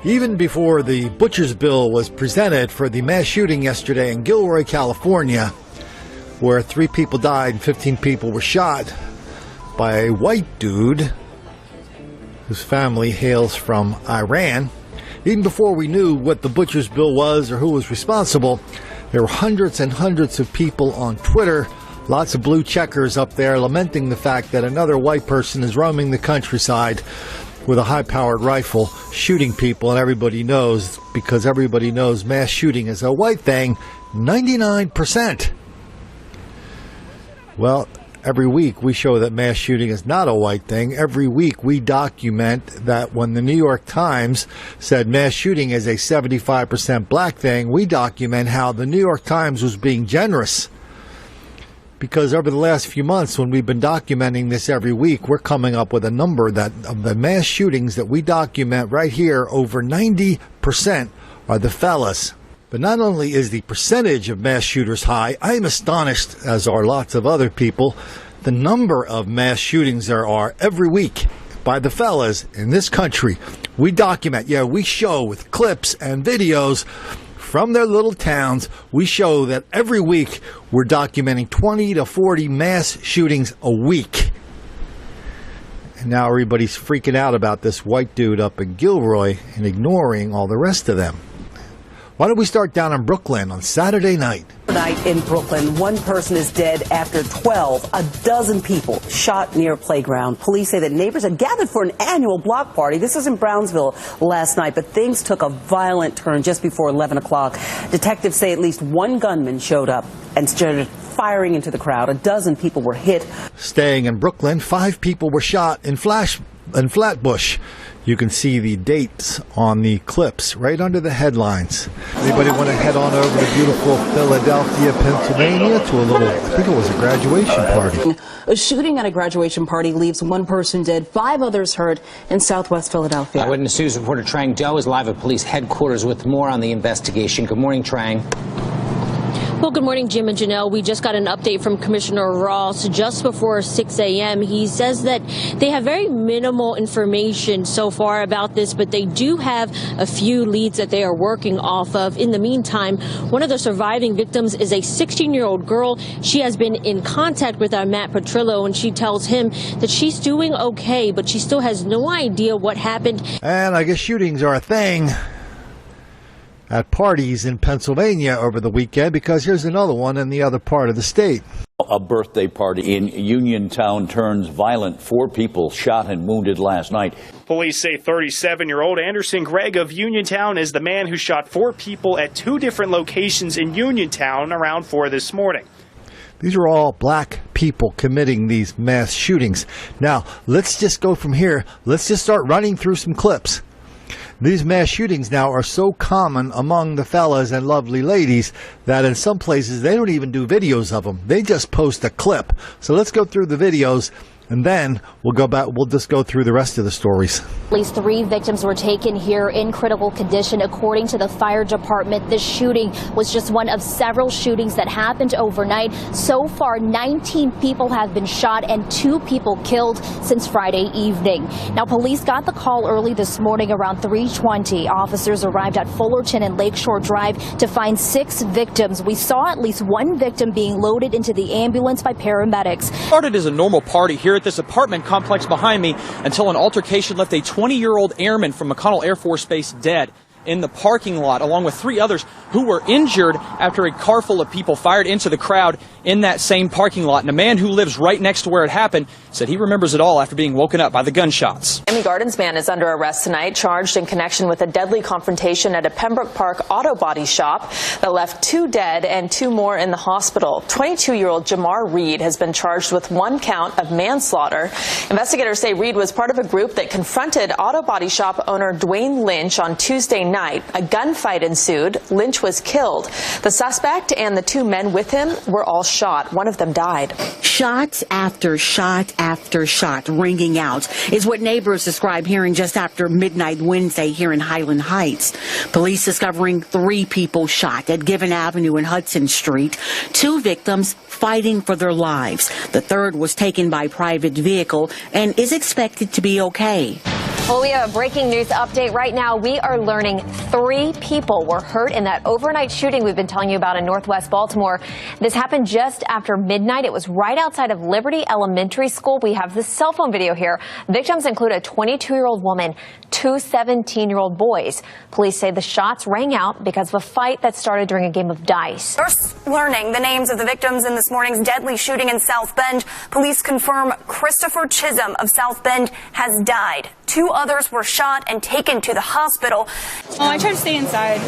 Even before the butcher's bill was presented for the mass shooting yesterday in Gilroy, California, where 3 people died and 15 people were shot by a white dude whose family hails from Iran. Even before we knew what the butcher's bill was or who was responsible, there were hundreds and hundreds of people on Twitter, lots of blue checkers up there, lamenting the fact that another white person is roaming the countryside with a high-powered rifle shooting people. And everybody knows, because everybody knows mass shooting is a white thing, 99%. Well, every week we show that mass shooting is not a white thing. Every week we document that when the New York Times said mass shooting is a 75% black thing, we document how the New York Times was being generous. Because over the last few months, when we've been documenting this every week, we're coming up with a number that of the mass shootings that we document right here, over 90% are the fellas. But not only is the percentage of mass shooters high, I am astonished, as are lots of other people, the number of mass shootings there are every week by the fellas in this country. We document, we show with clips and videos from their little towns. We show that every week we're documenting 20 to 40 mass shootings a week. And now everybody's freaking out about this white dude up in Gilroy and ignoring all the rest of them. Why don't we start down in Brooklyn on Saturday night? Tonight in Brooklyn, 1 person is dead after 12 dozen people shot near a playground. Police say that neighbors had gathered for an annual block party. This was in Brownsville last night, but things took a violent turn just before 11 o'clock. Detectives say at least 1 gunman showed up and started firing into the crowd. 12 people were hit. Staying in Brooklyn, 5 people were shot in Flatbush. You can see the dates on the clips right under the headlines. Anybody want to head on over to beautiful Philadelphia, Pennsylvania to a little, I think it was a graduation party. A shooting at a graduation party leaves 1 person dead, 5 others hurt in southwest Philadelphia. Eyewitness News reporter Trang Do is live at police headquarters with more on the investigation. Good morning, Trang. Well, good morning, Jim and Janelle. We just got an update from Commissioner Ross just before 6 a.m. He says that they have very minimal information so far about this, but they do have a few leads that they are working off of. In the meantime, one of the surviving victims is a 16-year-old girl. She has been in contact with our Matt Petrillo, and she tells him that she's doing okay, but she still has no idea what happened. And I guess shootings are a thing at parties in Pennsylvania over the weekend, because here's another one in the other part of the state. A birthday party in Uniontown turns violent. 4 people shot and wounded last night. Police say 37-year-old Anderson Gregg of Uniontown is the man who shot 4 people at 2 different locations in Uniontown around 4 this morning. These are all black people committing these mass shootings. Now, let's just go from here. Let's just start running through some clips. These mass shootings now are so common among the fellas and lovely ladies that in some places they don't even do videos of them. They just post a clip. So let's go through the videos, and then we'll just go through the rest of the stories. At least 3 victims were taken here in critical condition. According to the fire department, this shooting was just one of several shootings that happened overnight. So far, 19 people have been shot and 2 people killed since Friday evening. Now, police got the call early this morning around 3:20. Officers arrived at Fullerton and Lakeshore Drive to find 6 victims. We saw at least 1 victim being loaded into the ambulance by paramedics. Started as a normal party here at this apartment complex behind me until an altercation left a 20-year-old airman from McConnell Air Force Base dead in the parking lot, along with 3 others who were injured after a car full of people fired into the crowd in that same parking lot. And a man who lives right next to where it happened said he remembers it all after being woken up by the gunshots. Miami Gardens man is under arrest tonight, charged in connection with a deadly confrontation at a Pembroke Park auto body shop that left 2 dead and 2 more in the hospital. 22-year-old Jamar Reed has been charged with 1 count of manslaughter. Investigators say Reed was part of a group that confronted auto body shop owner Dwayne Lynch on Tuesday night. A gunfight ensued. Lynch was killed. The suspect and the 2 men with him were all shot. One of them died. Shot after shot after shot ringing out is what neighbors describe hearing just after midnight Wednesday here in Highland Heights. Police discovering 3 people shot at Given Avenue and Hudson Street. 2 victims fighting for their lives. The third was taken by private vehicle and is expected to be okay. Well, we have a breaking news update right now. We are learning 3 people were hurt in that overnight shooting we've been telling you about in Northwest Baltimore. This happened just after midnight. It was right outside of Liberty Elementary School. We have this cell phone video here. Victims include a 22-year-old woman, 2 17-year-old boys. Police say the shots rang out because of a fight that started during a game of dice. First learning the names of the victims in this morning's deadly shooting in South Bend. Police confirm Christopher Chisholm of South Bend has died. 2 others were shot and taken to the hospital. I try to stay inside,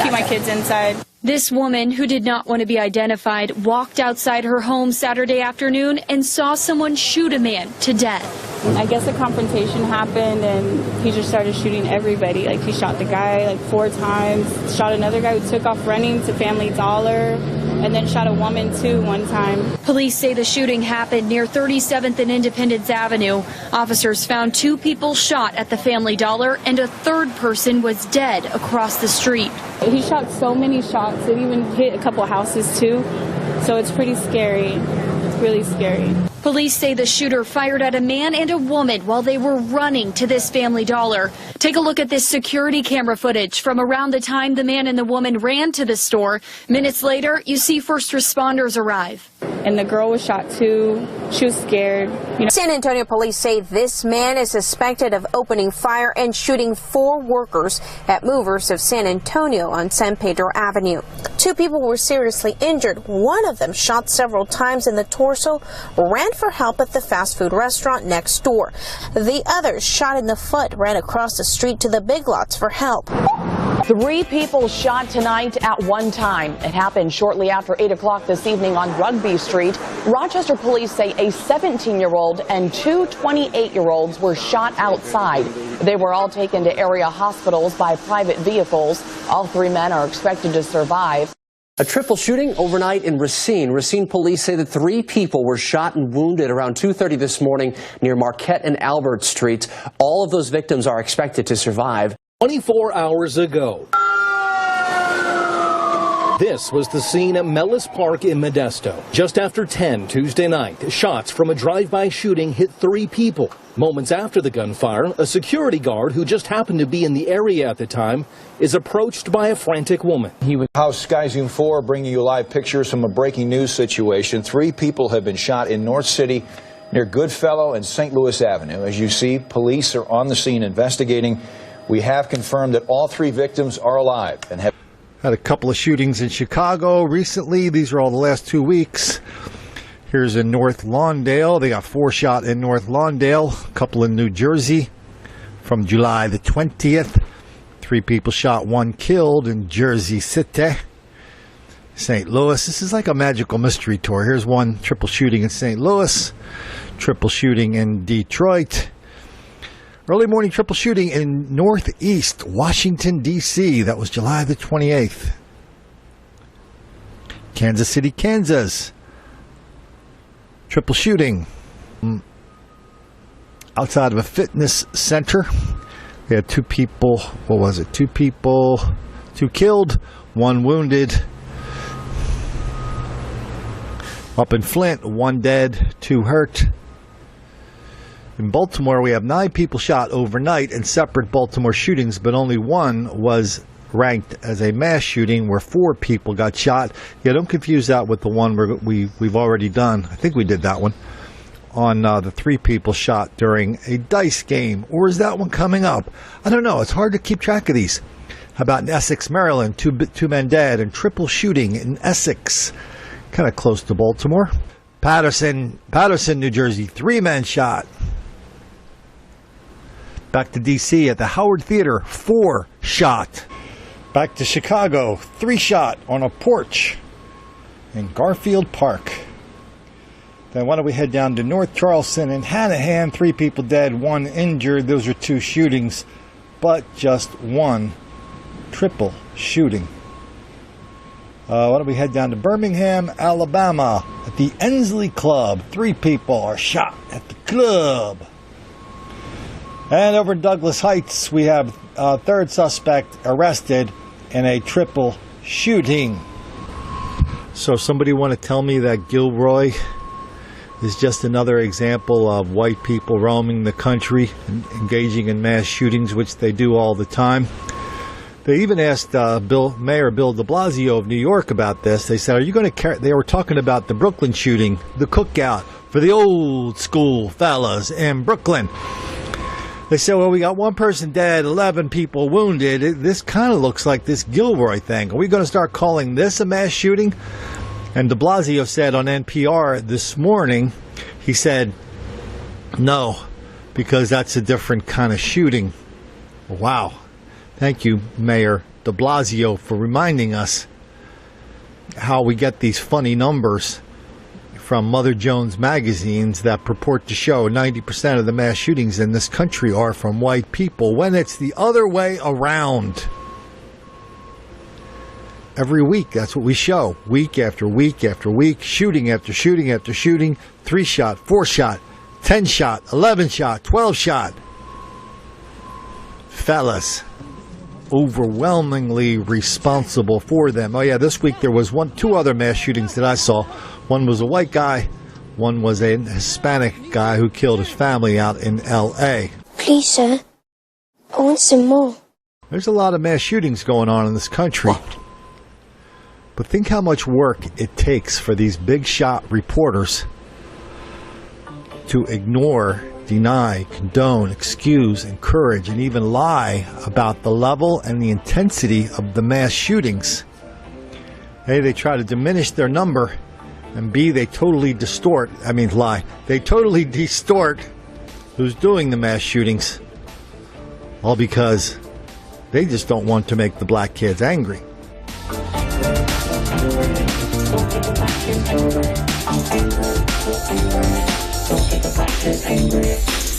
keep my kids inside. This woman, who did not want to be identified, walked outside her home Saturday afternoon and saw someone shoot a man to death. I guess a confrontation happened and he just started shooting everybody. Like, he shot the guy like 4 times, shot another guy who took off running to Family Dollar, and then shot a woman too one time. Police say the shooting happened near 37th and Independence Avenue. Officers found 2 people shot at the Family Dollar and a 3rd person was dead across the street. He shot so many shots. It even hit a couple houses too. So it's pretty scary. It's really scary. Police say the shooter fired at a man and a woman while they were running to this Family Dollar. Take a look at this security camera footage from around the time the man and the woman ran to the store. Minutes later, you see first responders arrive. And the girl was shot too. She was scared. San Antonio police say this man is suspected of opening fire and shooting 4 workers at Movers of San Antonio on San Pedro Avenue. 2 people were seriously injured. One of them shot several times in the torso, ran for help at the fast food restaurant next door. The other, shot in the foot, ran across the street to the Big Lots for help. 3 people shot tonight at one time. It happened shortly after 8 o'clock this evening on Rugby Street. Rochester police say a 17-year-old and 2 28-year-olds were shot outside. They were all taken to area hospitals by private vehicles. All 3 men are expected to survive. A triple shooting overnight in Racine. Racine police say that 3 people were shot and wounded around 2:30 this morning near Marquette and Albert Streets. All of those victims are expected to survive. 24 hours ago, this was the scene at Mellis Park in Modesto. Just after 10 Tuesday night, shots from a drive-by shooting hit 3 people. Moments after the gunfire, a security guard who just happened to be in the area at the time is approached by a frantic woman. House Sky Zoom 4 bringing you live pictures from a breaking news situation. 3 people have been shot in North City near Goodfellow and St. Louis Avenue. As you see, police are on the scene investigating. We have confirmed that all 3 victims are alive and have had a couple of shootings in Chicago recently. These are all the last 2 weeks. Here's in North Lawndale. They got 4 shot in North Lawndale. A couple in New Jersey from July the 20th. 3 people shot, 1 killed in Jersey City. St. Louis. This is like a magical mystery tour. Here's one triple shooting in St. Louis. Triple shooting in Detroit. Early morning triple shooting in Northeast Washington, D.C. That was July the 28th. Kansas City, Kansas. Triple shooting outside of a fitness center. We had 2 people. What was it? 2 people, 2 killed, 1 wounded. Up in Flint, 1 dead, 2 hurt. In Baltimore, we have 9 people shot overnight in separate Baltimore shootings, but only 1 was ranked as a mass shooting where 4 people got shot. Yeah, don't confuse that with the one we've already done. I think we did that one on the 3 people shot during a dice game. Or is that one coming up? I don't know. It's hard to keep track of these. How about in Essex, Maryland? 2 men dead and triple shooting in Essex, kind of close to Baltimore. Patterson, New Jersey, 3 men shot. Back to D.C. at the Howard Theater, 4 shot. Back to Chicago, 3 shot on a porch in Garfield Park. Then why don't we head down to North Charleston and Hanahan, 3 people dead, 1 injured. Those are 2 shootings, but just 1 triple shooting. Why don't we head down to Birmingham, Alabama, at the Ensley Club. 3 people are shot at the club. And over in Douglas Heights, we have a 3rd suspect arrested in a triple shooting. So somebody want to tell me that Gilroy is just another example of white people roaming the country and engaging in mass shootings, which they do all the time. They even asked Mayor Bill de Blasio of New York about this. They said, are you going to carry... They were talking about the Brooklyn shooting, the cookout for the old school fellas in Brooklyn. They said, well, we got 1 person dead, 11 people wounded. This kind of looks like this Gilroy thing. Are we going to start calling this a mass shooting? And de Blasio said on NPR this morning, he said, no, because that's a different kind of shooting. Wow. Thank you, Mayor de Blasio, for reminding us how we get these funny numbers from Mother Jones magazines that purport to show 90% of the mass shootings in this country are from white people, when it's the other way around. Every week, that's what we show. Week after week after week, shooting after shooting after shooting, 3 shot, 4 shot, 10 shot, 11 shot, 12 shot. Fellas, overwhelmingly responsible for them. Oh yeah, this week there was 2 other mass shootings that I saw. One was a white guy, one was a Hispanic guy who killed his family out in L.A. Please, sir, I want some more. There's a lot of mass shootings going on in this country. But think how much work it takes for these big shot reporters to ignore, deny, condone, excuse, encourage, and even lie about the level and the intensity of the mass shootings. A, they try to diminish their number, and B, they totally distort who's doing the mass shootings, all because they just don't want to make the black kids angry. Don't get the black kids angry.